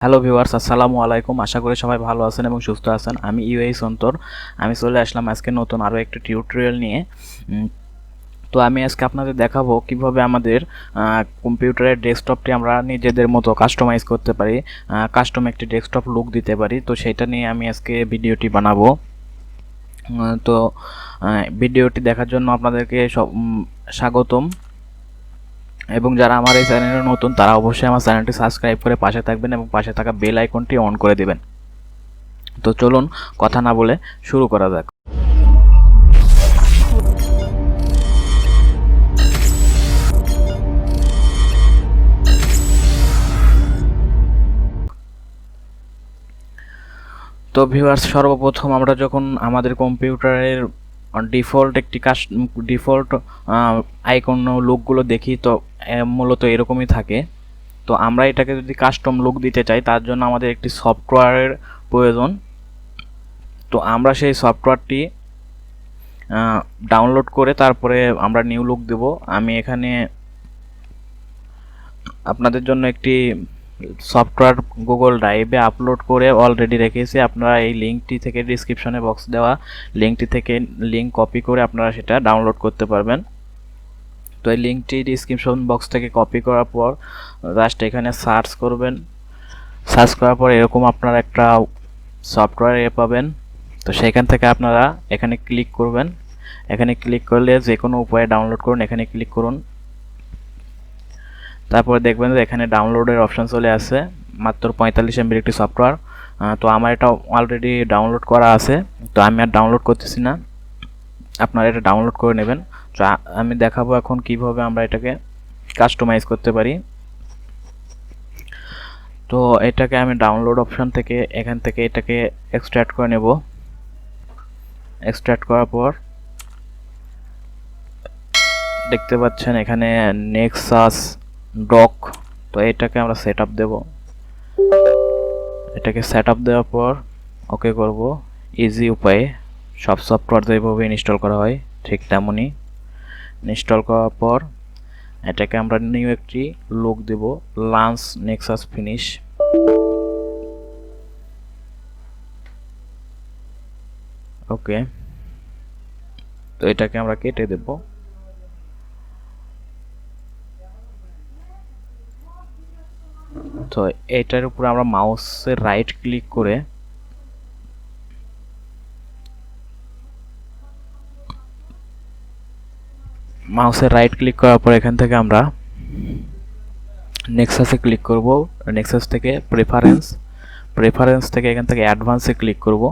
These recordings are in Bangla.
হ্যালো ভিউয়ার্স, আসসালামু আলাইকুম। আশা করি সবাই ভালো আছেন এবং সুস্থ আছেন। আমি অন্তর। আমি চলে আসলাম আজকে নতুন আরও একটা টিউটোরিয়াল নিয়ে। তো আমি আজকে আপনাদের দেখাবো কিভাবে আমাদের কম্পিউটারের ডেস্কটপটি আমরা নিজেদের মতো কাস্টমাইজ করতে পারি, কাস্টম একটি ডেস্কটপ লুক দিতে পারি। তো সেটা নিয়ে আমি আজকে ভিডিওটি বানাবো। তো ভিডিওটি দেখার জন্য আপনাদেরকে স্বাগতম। এবং যারা আমার এই চ্যানেলে নতুন তারা অবশ্যই আমার চ্যানেলটি সাবস্ক্রাইব করে পাশে থাকবেন এবং পাশে থাকা বেল আইকনটি অন করে দেবেন। তো চলুন কথা না বলে শুরু করা যাক। তো ভিউয়ার্স, সর্বপ্রথম আমরা যখন আমাদের কম্পিউটারের ডিফল্ট আইকন লুকগুলো দেখি, তো মূলত এরকমই থাকে। তো আমরা এটাকে যদি কাস্টম লুক দিতে চাই তার জন্য আমাদের একটি সফটওয়্যারের প্রয়োজন। তো আমরা সেই সফটওয়্যারটি ডাউনলোড করে তারপরে আমরা নিউ লুক দেব। আমি এখানে আপনাদের জন্য একটি সফটওয়্যার গুগল ড্রাইভে আপলোড করে অলরেডি রেখেছি। আপনারা এই লিঙ্কটি থেকে ডিসক্রিপশনে বক্স দেওয়া লিঙ্কটি থেকে লিঙ্ক কপি করে আপনারা সেটা ডাউনলোড করতে পারবেন। তো এই লিঙ্কটি ডিসক্রিপশন বক্স থেকে কপি করার পর জাস্ট এখানে সার্চ করবেন। সার্চ করার পর এরকম আপনারা একটা সফটওয়্যার পাবেন। তো সেখান থেকে আপনারা এখানে ক্লিক করবেন। এখানে ক্লিক করলে যে কোনো উপায়ে ডাউনলোড করুন, এখানে ক্লিক করুন। তারপরে দেখবেন যে এখানে ডাউনলোডের অপশান চলে আসে। মাত্র 45 MB একটি সফটওয়্যার। তো আমার এটা অলরেডি ডাউনলোড করা আছে, তো আমি আর ডাউনলোড করতেছি না, আপনারা এটা ডাউনলোড করে নেবেন। তো আমি দেখাবো এখন কিভাবে আমরা এটাকে কাস্টমাইজ করতে পারি। তো এটাকে আমি ডাউনলোড অপশান থেকে এখান থেকে এটাকে এক্সট্রাক্ট করে নেব। এক্সট্রাক্ট করার পর দেখতে পাচ্ছেন এখানে নেক্সাস ডক। তো এটাকে আমরা সেট আপ দেবো। এটাকে সেট আপ দেওয়ার পর ওকে করব। ইজি উপায়ে সব সফটওয়্যার যেভাবে ইনস্টল করা হয় ঠিক তেমনই ইনস্টল করার পর এটাকে আমরা নিউ একটি লুক দেব, লাঞ্চ নেক্সাস ফিনিশ। ওকে, তো এটাকে আমরা কেটে দেব। তো এটার উপরে আমরা মাউসের রাইট ক্লিক করে করার পর এখান থেকে আমরা নেক্সাসে ক্লিক করব। নেক্সাস থেকে প্রেফারেন্স থেকে এখান থেকে অ্যাডভান্সে ক্লিক করব।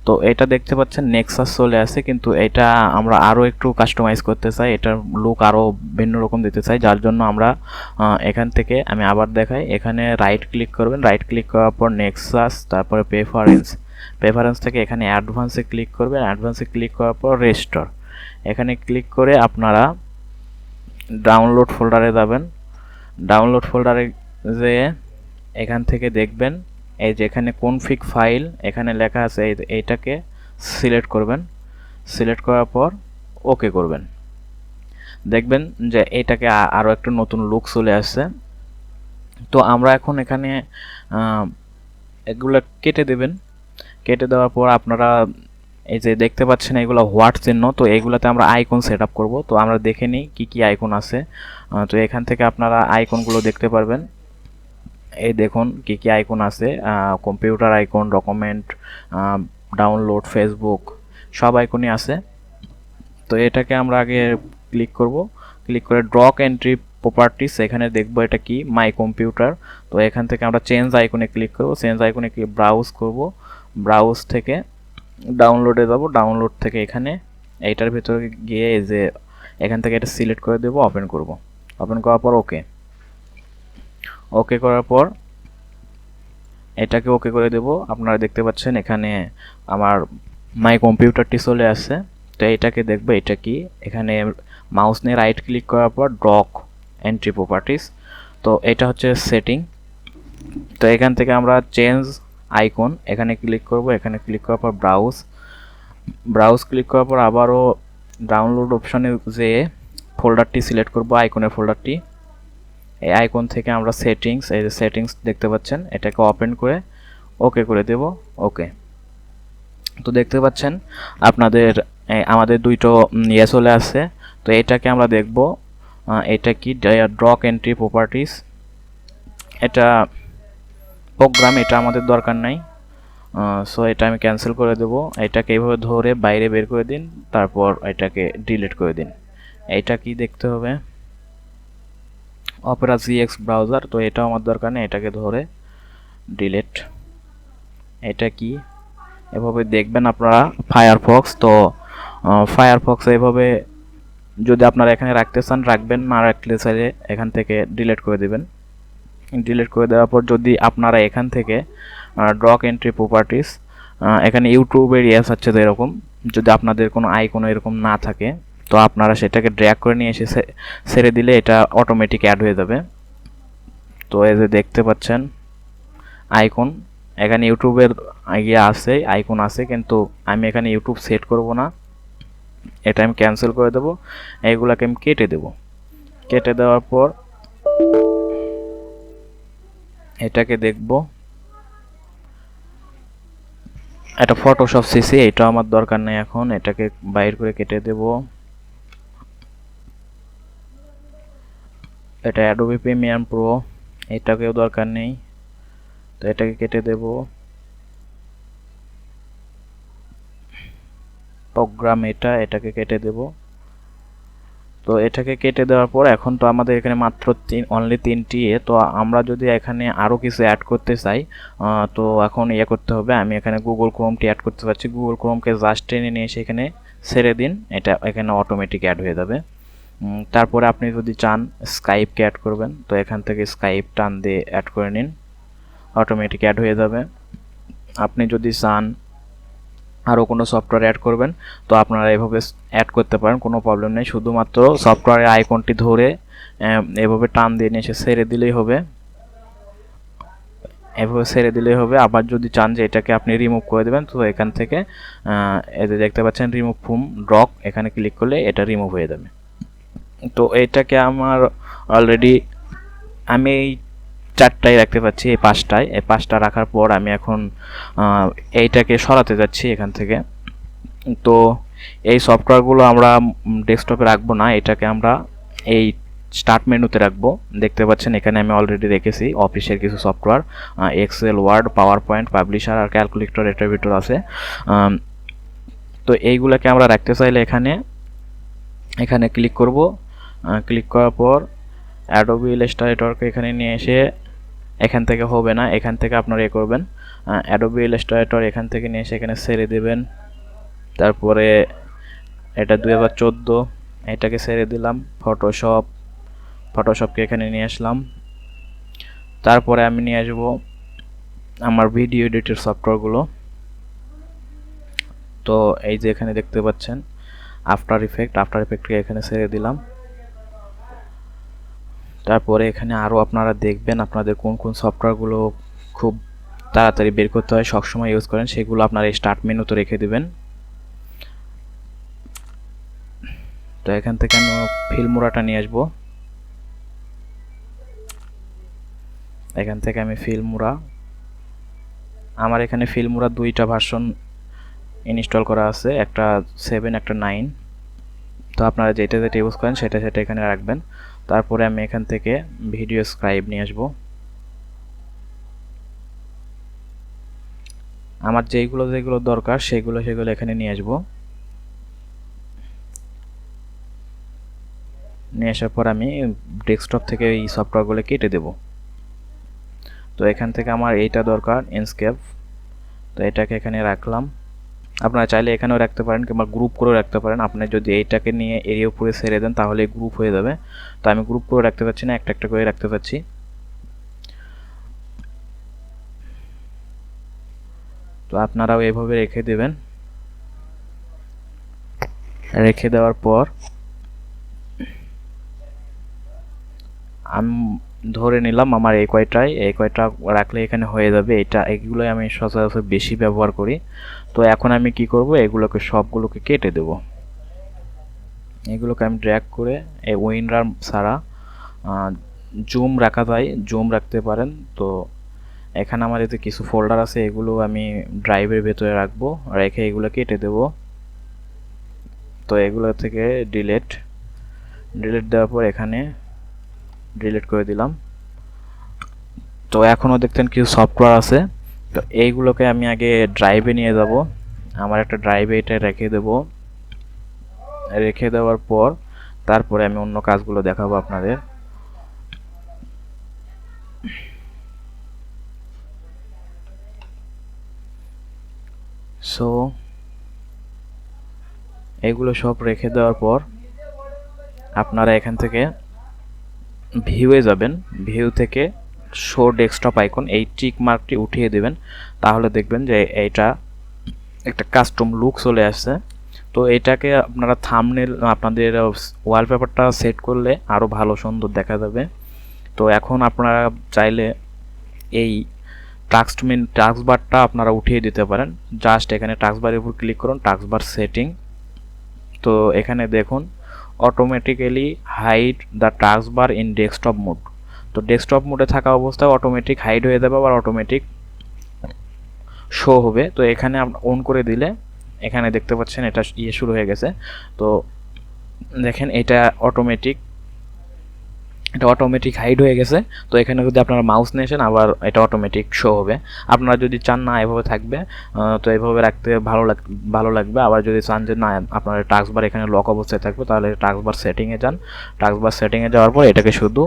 তো এটা দেখতে পাচ্ছেন নেক্সাস চলে আসে, কিন্তু এটা আমরা আরও একটু কাস্টমাইজ করতে চাই, এটার লুক আরও ভিন্ন রকম দিতে চাই। যার জন্য আমরা এখান থেকে আমি আবার দেখাই, এখানে রাইট ক্লিক করবেন। রাইট ক্লিক করার পর নেক্সাস, তারপরে প্রেফারেন্স থেকে এখানে অ্যাডভান্সে ক্লিক করবেন। অ্যাডভান্সে ক্লিক করার পর রেস্টোর, এখানে ক্লিক করে আপনারা ডাউনলোড ফোল্ডারে যাবেন। ডাউনলোড ফোল্ডারে যেয়ে এখান থেকে দেখবেন এই যে এখানে কনফিগ ফাইল এখানে লেখা আছে, এইটাকে সিলেক্ট করবেন। সিলেক্ট করার পর ওকে করবেন। দেখবেন যে এইটাকে আরও একটা নতুন লুক চলে আসছে। তো আমরা এখন এখানে এগুলো কেটে দেবেন। কেটে দেওয়ার পর আপনারা এই যে দেখতে পাচ্ছেন এগুলো হোয়াট চিহ্ন, তো এইগুলোতে আমরা আইকন সেট আপ করবো। তো আমরা দেখে নিই কী কী আইকন আছে। তো এখান থেকে আপনারা আইকনগুলো দেখতে পারবেন। এই দেখুন কি কি আইকন আছে, computer icon, document, download, Facebook, সব আইকনই আছে। তো এটাকে আমরা আগে ক্লিক করব। ক্লিক করে ড্রক এন্ট্রি প্রপার্টিস, এখানে দেখব এটা কি মাই কম্পিউটার। তো এখান থেকে আমরা চেঞ্জ আইকনে ক্লিক করব। চেঞ্জ আইকনে ব্রাউজ করব। ব্রাউজ থেকে ডাউনলোডে যাব। ডাউনলোড থেকে এখানে এইটার ভিতরে গিয়ে এই যে এখান থেকে এটা সিলেক্ট করে দেব, ওপেন করব। ওপেন করার পর ওকে করার পর এটাকে ওকে করে দেব। আপনারা দেখতে পাচ্ছেন এখানে আমার মাই কম্পিউটারটি চলে আসছে। তো এটাকে দেখবো এটা কি, এখানে মাউস নিয়ে রাইট ক্লিক করার পর ড্রক এন্ট্রি প্রপার্টিস। তো এটা হচ্ছে সেটিং। তো এখান থেকে আমরা চেঞ্জ আইকন এখানে ক্লিক করব। এখানে ক্লিক করার পর ব্রাউজ ক্লিক করার পর আবারও ডাউনলোড অপশানে যেয়ে ফোল্ডারটি সিলেক্ট করব, আইকনের ফোল্ডারটি। এই আইকন থেকে আমরা সেটিংস, এই যে সেটিংস দেখতে পাচ্ছেন, এটাকে ওপেন করে ওকে করে দেব। ওকে, তো দেখতে পাচ্ছেন আপনাদের আমাদের দুইটো ইয়ে চলে আসছে। তো এটাকে আমরা দেখব, এটা কি ড্রক এন্ট্রি প্রপার্টিস, এটা প্রোগ্রাম, এটা আমাদের দরকার নাই। সো এটা আমি ক্যান্সেল করে দেব। এটাকে এইভাবে ধরে বাইরে বের করে দিন, তারপর এটাকে ডিলিট করে দিন। এইটা কি দেখতে হবে, অপেরা জিএক্স ব্রাউজার, তো এটাও আমার দরকার নেই, এটাকে ধরে ডিলিট। এটা কি এভাবে দেখবেন আপনারা ফায়ারফক্স, তো ফায়ারফক্স এইভাবে যদি আপনারা এখানে রাখতে চান রাখবেন, না রাখলে চাইলে এখান থেকে ডিলিট করে দেবেন। ডিলিট করে দেওয়ার পর যদি আপনারা এখান থেকে ড্রক এন্ট্রি প্রপার্টিস, এখানে ইউটিউবের ইয়েস হচ্ছে যে এরকম, যদি আপনাদের কোনো আইকন এরকম না থাকে তো আপনারা সেটাকে ড্র্যাগ করে নিয়ে এসে ছেড়ে দিলে এটা অটোমেটিক অ্যাড হয়ে যাবে। তো এই যে দেখতে পাচ্ছেন আইকন, এখানে ইউটিউবের ইয়ে আছে, আইকন আছে, কিন্তু আমি এখানে ইউটিউব সেট করব না, এটা আমি ক্যান্সেল করে দেব। এইগুলাকে আমি কেটে দেব। কেটে দেওয়ার পর এটাকে দেখব, এটা ফটোশপ সিসি, এটা আমার দরকার নেই এখন, এটাকে বাইর করে কেটে দেব। এটা অ্যাডোবি প্রিমিয়াম প্রো, এটাকেও দরকার নেই, তো এটাকে কেটে দেব। প্রোগ্রাম এটাকে কেটে দেব। তো এটাকে কেটে দেওয়ার পর এখন তো আমাদের এখানে মাত্র অনলি 3টি তো আমরা যদি এখানে আরও কিছু অ্যাড করতে চাই তো এখন ইয়ে করতে হবে। আমি এখানে গুগল ক্রোমটি অ্যাড করতে পারছি, গুগল ক্রোমকে জাস্ট টেনে নিয়ে এসে এখানে ছেড়ে দিন, এটা এখানে অটোমেটিক অ্যাড হয়ে যাবে। তারপরে আপনি যদি চান স্কাইপকে অ্যাড করবেন, তো এখান থেকে স্কাইপ টান দিয়ে অ্যাড করে নিন, অটোমেটিক অ্যাড হয়ে যাবে। আপনি যদি চান আরও কোনো সফটওয়্যার অ্যাড করবেন তো আপনারা এভাবে অ্যাড করতে পারেন, কোনো প্রবলেম নেই। শুধুমাত্র সফটওয়্যারের আইকনটি ধরে এভাবে টান দিয়ে নিয়ে এসে ছেড়ে দিলেই হবে, এভাবে ছেড়ে দিলেই হবে। আবার যদি চান যে এটাকে আপনি রিমুভ করে দেবেন, তো এখান থেকে এই যে দেখতে পাচ্ছেন রিমুভ ফ্রম ড্রক, এখানে ক্লিক করলে এটা রিমুভ হয়ে যাবে। তো এটাকে আমার অলরেডি আমি এই 4টায় রাখতে পাচ্ছি, এই 5টা রাখার পর আমি এখন এইটাকে সরাতে যাচ্ছি এখান থেকে। তো এই সফটওয়্যারগুলো আমরা ডেস্কটপে রাখবো না, এটাকে আমরা এই স্টার্ট মেনুতে রাখবো। দেখতে পাচ্ছেন এখানে আমি অলরেডি রেখেছি অফিসের কিছু software, Excel, Word, PowerPoint, Publisher আর ক্যালকুলেটর এটার ভিতর আছে। তো এইগুলোকে আমরা রাখতে চাইলে এখানে ক্লিক করব। ক্লিক করার পর অ্যাডোবি ইলাস্ট্রেটরকে এখানে নিয়ে এসে, এখান থেকে হবে না, এখান থেকে আপনারা এ করবেন অ্যাডোবি ইলাস্ট্রেটর, এখান থেকে নিয়ে এসে এখানে ছেড়ে দেবেন। তারপরে এটা 2014, এটাকে ছেড়ে দিলাম। ফটোশপকে এখানে নিয়ে আসলাম। তারপরে আমি নিয়ে আসবো আমার ভিডিও এডিটের সফটওয়্যারগুলো। তো এই যে এখানে দেখতে পাচ্ছেন আফটার ইফেক্টকে এখানে ছেড়ে দিলাম। তারপরে এখানে আরও আপনারা দেখবেন আপনাদের কোন কোন সফটওয়্যারগুলো খুব তাড়াতাড়ি বের করতে হয়, সবসময় ইউজ করেন, সেগুলো আপনারা এই স্টার্ট মেনুতে রেখে দেবেন। তো এখান থেকে আমি ফিল্মোরাটা নিয়ে আসবো, এখান থেকে আমি ফিল্মোরা, আমার এখানে ফিল্মোরা 2টা ভার্সন ইনস্টল করা আছে, একটা 7 একটা 9। তো আপনারা যেটা ইউজ করেন সেটা এখানে রাখবেন। তারপরে আমি এখান থেকে ভিডিও স্ক্রাইব নিয়ে আসবো, আমার যেগুলো দরকার সেগুলো এখানে নিয়ে আসবো। নিয়ে আসার পর আমি ডেস্কটপ থেকে এই সফটওয়্যারগুলো কেটে দেব। তো এখান থেকে আমার এইটা দরকার ইনস্কেপ, তো এটাকে এখানে রাখলাম। আপনারা চাইলে এখানেও রাখতে পারেন কিংবা গ্রুপ করেও রাখতে পারেন। আপনি যদি এইটাকে নিয়ে এর উপরে ছেড়ে দেন তাহলে গ্রুপ হয়ে যাবে। তো আমি গ্রুপ করে রাখতে পারছি না, একটা করে রাখতে পারছি। তো আপনারাও এইভাবে রেখে দেবেন। রেখে দেওয়ার পর আমি ধরে নিলাম আমার এই কয়টা রাখলে এখানে হয়ে যাবে। এগুলোই আমি সচরাচর বেশি ব্যবহার করি। তো এখন আমি কি করব, সবগুলোকে কেটে দেব। এগুলোকে আমি ড্র্যাগ করে এই উইন্ডার ছাড়া জুম রাখা যায়, জুম রাখতে পারেন। তো এখানে আমার এতে কিছু ফোল্ডার আছে, এগুলো আমি ড্রাইভের ভেতরে রাখবো, রেখে এগুলো কেটে দেব। তো এগুলো থেকে ডিলিট দেওয়ার পর এখানে ডিলিট করে দিলাম। তো এখনও দেখতেন কিছু সফটওয়্যার আছে, তো এইগুলোকে আমি আগে ড্রাইভে নিয়ে যাব। আমার একটা ড্রাইভে এটা রেখে দেব। রেখে দেওয়ার পর তারপরে আমি অন্য কাজগুলো দেখাবো আপনাদের। সো এগুলো সব রেখে দেওয়ার পর আপনারা এখান থেকে ভিউয়ে যাবেন। ভিউ থেকে শো ডেস্কটপ আইকন, এই টিক মার্কটি উঠিয়ে দেবেন। তাহলে দেখবেন যে এইটা একটা কাস্টম লুক চলে আসছে। তো এটাকে আপনারা থাম্বনেল, আপনাদের ওয়ালপেপারটা সেট করলে আরও ভালো সুন্দর দেখা যাবে। তো এখন আপনারা চাইলে এই টাস্কবারটা আপনারা উঠিয়ে দিতে পারেন। জাস্ট এখানে টাস্কবারের উপর ক্লিক করুন, টাস্কবার সেটিং। তো এখানে দেখুন automatically hide the taskbar in desktop mode. তো ডেস্কটপ মোডে থাকা অবস্থায় অটোমেটিক হাইড হয়ে যাবে, আবার অটোমেটিক শো হবে। তো এখানে অন করে দিলে এখানে দেখতে পাচ্ছেন এটা শুরু হয়ে গেছে। তো দেখেন এটা অটোমেটিক হাইড হয়ে গেছে। তো এখানে যদি আপনারা মাউস নিয়ে আসেন আবার এটা অটোমেটিক শো হবে। আপনারা যদি চান না এভাবে থাকবে, তো এভাবে রাখতে ভালো লাগবে। আবার যদি চান যে না আপনার টাস্কবার এখানে লক অবস্থায় থাকবে, তাহলে টাস্কবার সেটিংয়ে যান। টাস্কবার সেটিংয়ে যাওয়ার পর এটাকে শুধু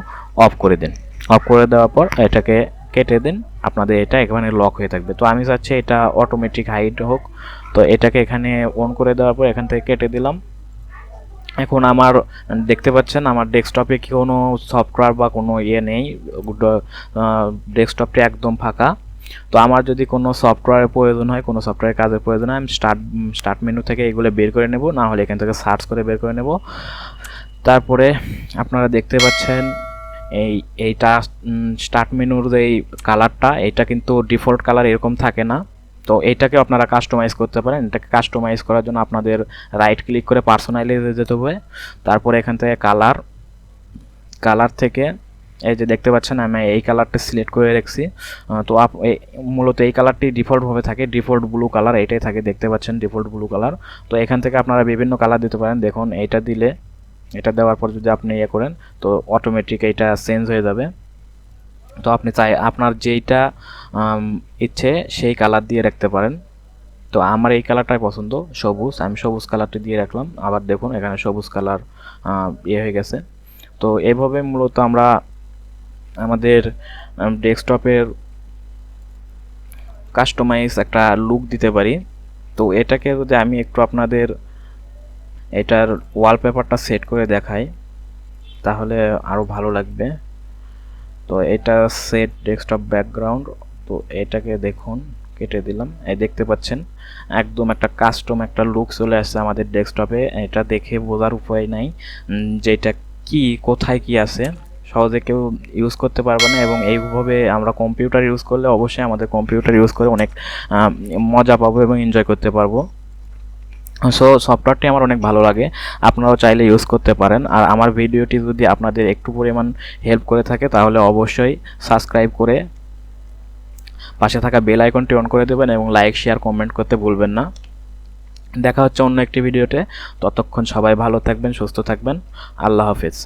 অফ করে দিন। অফ করে দেওয়ার পর এটাকে কেটে দিন, আপনাদের এটা এখানে লক হয়ে থাকবে। তো আমি চাচ্ছি এটা অটোমেটিক হাইড হোক। তো এটাকে এখানে অন করে দেওয়ার পর এখান থেকে কেটে দিলাম। এখন আমার দেখতে পাচ্ছেন আমার ডেস্কটপে কোনো সফটওয়্যার বা কোনো নেই, ডেস্কটপটি একদম ফাঁকা। তো আমার যদি কোনো সফটওয়্যারের প্রয়োজন হয়, কোনো সফটওয়্যারের কাজের প্রয়োজন হয়, আমি স্টার্ট মেনু থেকে এগুলো বের করে নেব, না হলে এখান থেকে সার্চ করে বের করে নেব। তারপরে আপনারা দেখতে পাচ্ছেন এইটা স্টার্ট মেনুর যে কালারটা, এটা কিন্তু ডিফল্ট কালার এরকম থাকে না। তো এইটাকে আপনারা কাস্টমাইজ করতে পারেন। এটাকে কাস্টমাইজ করার জন্য আপনাদের রাইট ক্লিক করে পার্সোনালাইজে যেতে হবে। তারপরে এখান থেকে কালার থেকে এই যে দেখতে পাচ্ছেন আমি এই কালারটা সিলেক্ট করে রাখছি। তো মূলত এই কালারটি ডিফল্টভাবে থাকে, ডিফল্ট ব্লু কালার এইটাই থাকে, দেখতে পাচ্ছেন ডিফল্ট ব্লু কালার। তো এখান থেকে আপনারা বিভিন্ন কালার দিতে পারেন। দেখুন এটা দেওয়ার পর যদি আপনি ইয়ে করেন তো অটোমেটিক এটা চেঞ্জ হয়ে যাবে। তো আপনি আপনার যেইটা ইচ্ছে সেই কালার দিয়ে রাখতে পারেন। তো আমার এই কালারটাই পছন্দ, সবুজ, আমি সবুজ কালারটি দিয়ে রাখলাম। আবার দেখুন এখানে সবুজ কালার হয়ে গেছে। তো এইভাবে মূলত আমরা আমাদের ডেস্কটপের কাস্টমাইজ একটা লুক দিতে পারি। তো এটাকে যদি আমি একটু আপনাদের এটার ওয়ালপেপারটা সেট করে দেখাই তাহলে আরও ভালো লাগবে। তো এটা সেট ডেস্কটপ ব্যাকগ্রাউন্ড। তো এটাকে দেখুন কেটে দিলাম, এই দেখতে পাচ্ছেন একদম একটা কাস্টম একটা লুক চলে আসছে আমাদের ডেস্কটপে। এটা দেখে বোঝার উপায় নাই যে এটা কোথায় কি আছে, সহজে কেউ ইউজ করতে পারবে না। এবং এইভাবে আমরা কম্পিউটার ইউজ করলে অবশ্যই আমাদের কম্পিউটার ইউজ করে অনেক মজা পাবো এবং এনজয় করতে পারবো। সো সফটওয়্যারটি আমার অনেক ভালো লাগে, আপনারাও চাইলে ইউজ করতে পারেন। আর আমার ভিডিওটি যদি আপনাদের একটু পরিমাণ হেল্প করে থাকে তাহলে অবশ্যই সাবস্ক্রাইব করে পাশে থাকা বেল আইকনটি অন করে দেবেন এবং লাইক শেয়ার কমেন্ট করতে ভুলবেন না। দেখা হচ্ছে অন্য একটি ভিডিওতে। ততক্ষণ সবাই ভালো থাকবেন, সুস্থ থাকবেন। আল্লাহ হাফেজ।